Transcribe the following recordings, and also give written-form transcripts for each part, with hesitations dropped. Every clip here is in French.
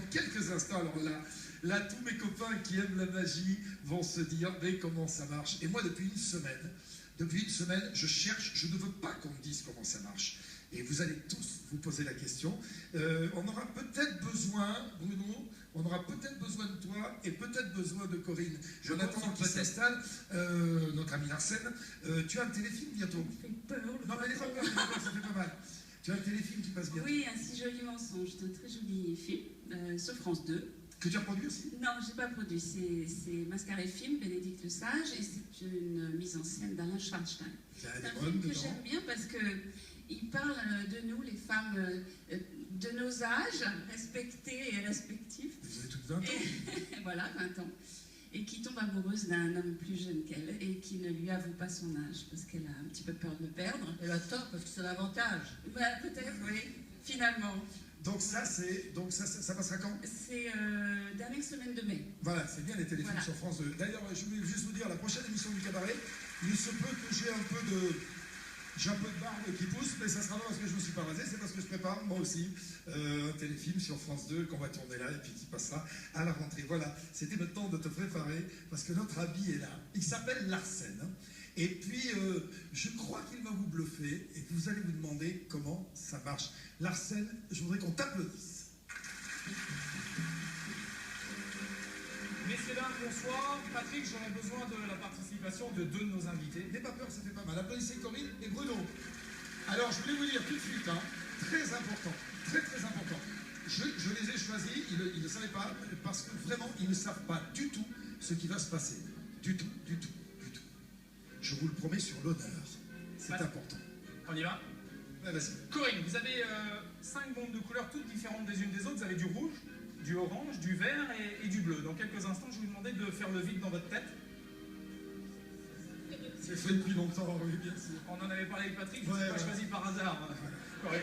quelques instants. Alors là, tous mes copains qui aiment la magie vont se dire, mais comment ça marche? Et moi, depuis une semaine, je cherche, je ne veux pas qu'on me dise comment ça marche. Et vous allez tous vous poser la question. On aura peut-être besoin, Bruno, on aura peut-être besoin de toi et peut-être besoin de Corinne. Jonathan qui s'installe, notre ami Arsène. Tu as un téléfilm bientôt? Ça fait peur. Non, mais n'aie pas peur, ça fait pas mal. Tu as un téléfilm qui passe bientôt? Oui, Un si joli mensonge, c'est un très joli film sur France 2. Que tu as produit aussi? Non, je n'ai pas produit, c'est Mascaré Film, Bénédicte Le Sage, et c'est une mise en scène d'Alain Schwartzstein. C'est un film que j'aime bien parce qu'il parle de nous, les femmes de nos âges, respectés et respectifs. Vous avez toutes 20 ans. Voilà, 20 ans. Et qui tombe amoureuse d'un homme plus jeune qu'elle et qui ne lui avoue pas son âge parce qu'elle a un petit peu peur de le perdre. Elle a tort parce que c'est l'avantage. Voilà, peut-être, oui, finalement. Donc ça passera quand? C'est dernière semaine de mai. Voilà, c'est bien les téléfilms Voilà. sur France 2. D'ailleurs, je voulais juste vous dire, la prochaine émission du cabaret, il se peut que j'ai un peu de barbe qui pousse, mais ça sera pas parce que je me suis pas rasé, c'est parce que je prépare moi aussi un téléfilm sur France 2 qu'on va tourner là et puis qui passera à la rentrée. Voilà, c'était le temps de te préparer parce que notre ami est là. Il s'appelle Larsen. Et puis, je crois qu'il va vous bluffer et que vous allez vous demander comment ça marche. Larsen, je voudrais qu'on t'applaudisse. Messieurs, dames, bonsoir. Patrick, j'aurais besoin de la participation de deux de nos invités. N'aie pas peur, ça fait pas mal. Applaudissez Corinne et Bruno. Alors, je voulais vous dire tout de suite, très important, très très important. Je les ai choisis, ils ne savaient pas, parce que vraiment, ils ne savent pas du tout ce qui va se passer. Du tout. Je vous le promets sur l'honneur. C'est important. On y va? Ouais, vas-y. Corinne, vous avez 5 bombes de couleurs toutes différentes des unes des autres. Vous avez du rouge, du orange, du vert et du bleu. Dans quelques instants, je vais vous demander de faire le vide dans votre tête. C'est fait depuis longtemps, oui, bien sûr. On en avait parlé avec Patrick, je ne vous ai pas choisi par hasard, Corinne.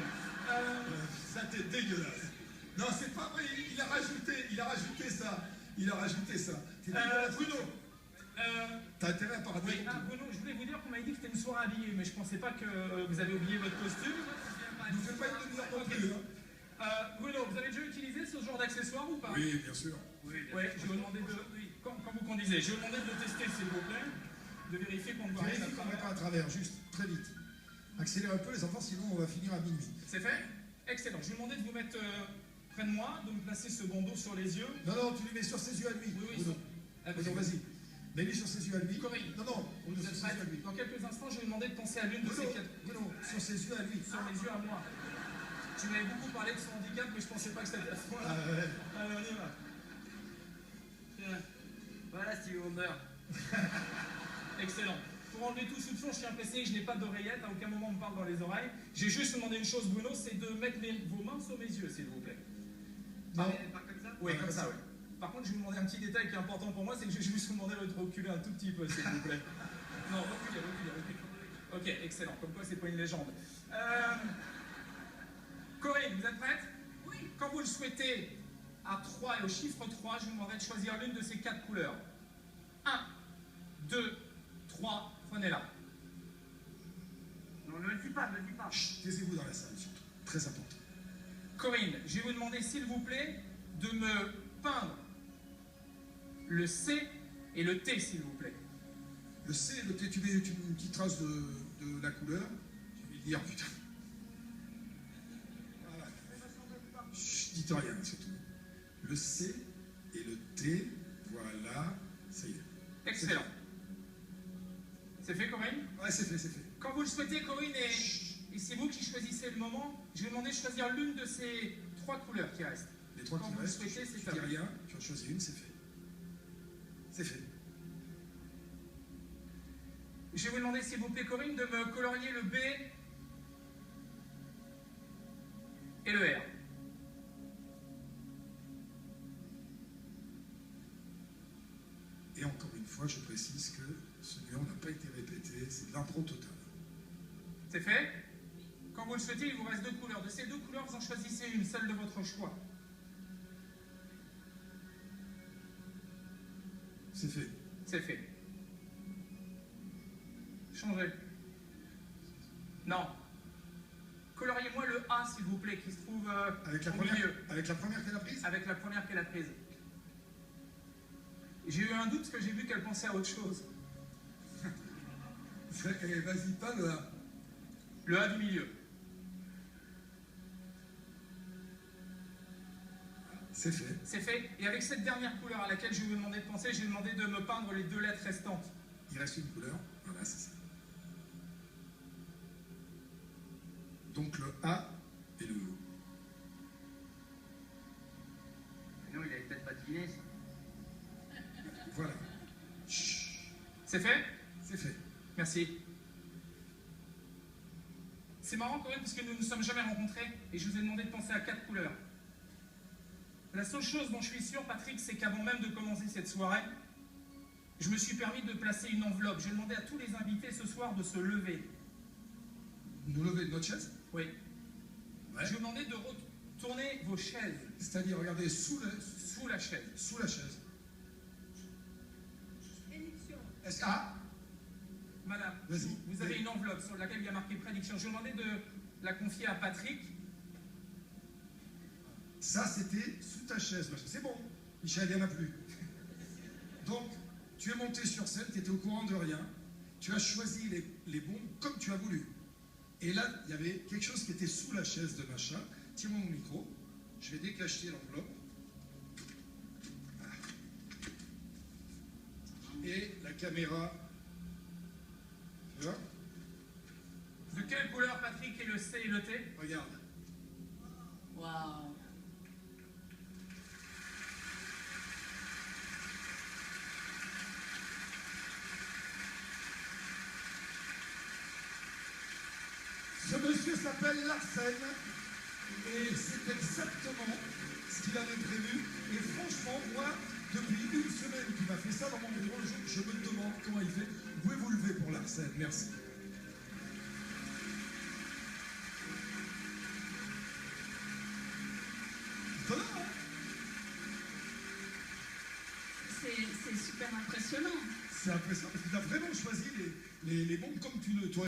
Ça, t'es dégueulasse. Non, c'est pas vrai, il a rajouté ça. T'es dégueulasse. Bruno, t'as intérêt à parler. Oui, Bruno, je voulais vous dire qu'on m'avait dit que c'était une soirée habillée, mais je pensais pas que vous avez oublié votre costume. Ne fais pas une demi-heure non plus. Bruno, vous avez déjà utilisé ce genre d'accessoire ou pas? Oui, bien sûr. Oui, je vais vous demander quand vous conduisez, je vais vous demander de le tester s'il vous plaît, de vérifier qu'on ne voit rien. Vérifie qu'on ne va pas à travers, juste, très vite. Accélère un peu les enfants, sinon on va finir à minuit. C'est fait? Excellent. Je vais vous demander de vous mettre près de moi, de me placer ce bandeau sur les yeux. Non, tu lui mets sur ses yeux à lui. Oui. Bruno, vas-y. Mets-lui sur ses yeux à lui. Corinne. Non, Vous êtes prêts? Dans quelques instants, je vais vous demander de penser à l'une de ces quatre... Bruno, sur ses yeux à lui. Sur les yeux à moi. Tu m'avais beaucoup parlé de son handicap, mais je pensais pas que c'était à ce point-là. Ouais. Allez, on y va. Tiens. Voilà, Stevie Wonder. Excellent. Pour enlever tout soupçon, je suis impressionné que je n'ai pas d'oreillette, à aucun moment on me parle dans les oreilles. J'ai juste demandé une chose, Bruno, c'est de mettre vos mains sur mes yeux, s'il vous plaît. Non. Pas comme ça? Oui, comme ça, oui. Par contre, je vais vous demander un petit détail qui est important pour moi, c'est que je vais juste vous demander de reculer un tout petit peu, s'il vous plaît. Non, reculez. Ok, excellent. Comme quoi, c'est pas une légende. Corinne, vous êtes prête? Oui. Quand vous le souhaitez, à 3 et au chiffre 3, je vous demanderai de choisir l'une de ces 4 couleurs. 1, 2, 3, prenez-la. Non, ne le dis pas. Chut, taisez-vous dans la salle, surtout. Très important. Corinne, je vais vous demander, s'il vous plaît, de me peindre le C et le T, s'il vous plaît. Le C, le T, tu mets une petite trace de la couleur. Tu vas dire, putain. Voilà. Chut, dites rien, surtout. Le C et le T, voilà, ça y est. Excellent. C'est fait, Corinne? Ouais, c'est fait. Quand vous le souhaitez, Corinne, et c'est vous qui choisissez le moment, je vais vous demander de choisir l'une de ces 3 couleurs qui restent. Les 3 Quand qui vous restent, le souhaitez, tu c'est dis ça. rien, tu en choisis une, c'est fait. C'est fait. Je vais vous demander, s'il vous plaît, Corinne, de me colorier le B et le R. Et encore une fois, je précise que ce numéro n'a pas été répété, c'est de l'impro total. C'est fait? Quand vous le souhaitez, il vous reste 2 couleurs. De ces 2 couleurs, vous en choisissez une, celle de votre choix. C'est fait. C'est fait. Changez. Non. Coloriez-moi le A, s'il vous plaît, qui se trouve au milieu. Avec la première qu'elle a prise? Avec la première qu'elle a prise. J'ai eu un doute parce que j'ai vu qu'elle pensait à autre chose. Vas-y, pas le A. Le A du milieu. C'est fait. C'est fait. Et avec cette dernière couleur à laquelle je vais vous demander de penser, j'ai demandé de me peindre les 2 lettres restantes. Il reste une couleur. Voilà, c'est ça. Donc le A et le E. Non, il avait peut-être patiné, ça. Voilà. Chut. C'est fait? C'est fait. Merci. C'est marrant quand même parce que nous ne nous sommes jamais rencontrés et je vous ai demandé de penser à 4 couleurs. La seule chose dont je suis sûr, Patrick, c'est qu'avant même de commencer cette soirée, je me suis permis de placer une enveloppe. J'ai demandé à tous les invités ce soir de se lever. Nous lever de notre chaise? Oui. Ouais. Je vous ai demandé de retourner vos chaises. C'est-à-dire, regardez, sous la chaise. Sous la chaise. Est-ce que... Madame, vas-y. vous avez une enveloppe sur laquelle il y a marqué prédiction. Je vous ai demandé de la confier à Patrick. Ça, c'était sous ta chaise. C'est bon. Michel, il n'y en a plus. Donc, tu es monté sur scène, tu étais au courant de rien. Tu as choisi les bombes comme tu as voulu. Et là, il y avait quelque chose qui était sous la chaise de machin. Tiens-moi mon micro. Je vais décacheter l'enveloppe. Voilà. Et la caméra... Tu vois? De quelle couleur, Patrick, est le C et le T? Regarde. Waouh. Ce monsieur s'appelle Larsen et c'est exactement ce qu'il avait prévu. Et franchement, moi, depuis une semaine qu'il m'a fait ça dans mon bureau, je me demande comment il fait. Vous pouvez vous lever pour Larsen, merci. Étonnant, hein? C'est super impressionnant. C'est impressionnant parce que tu as vraiment choisi les bombes comme tu le...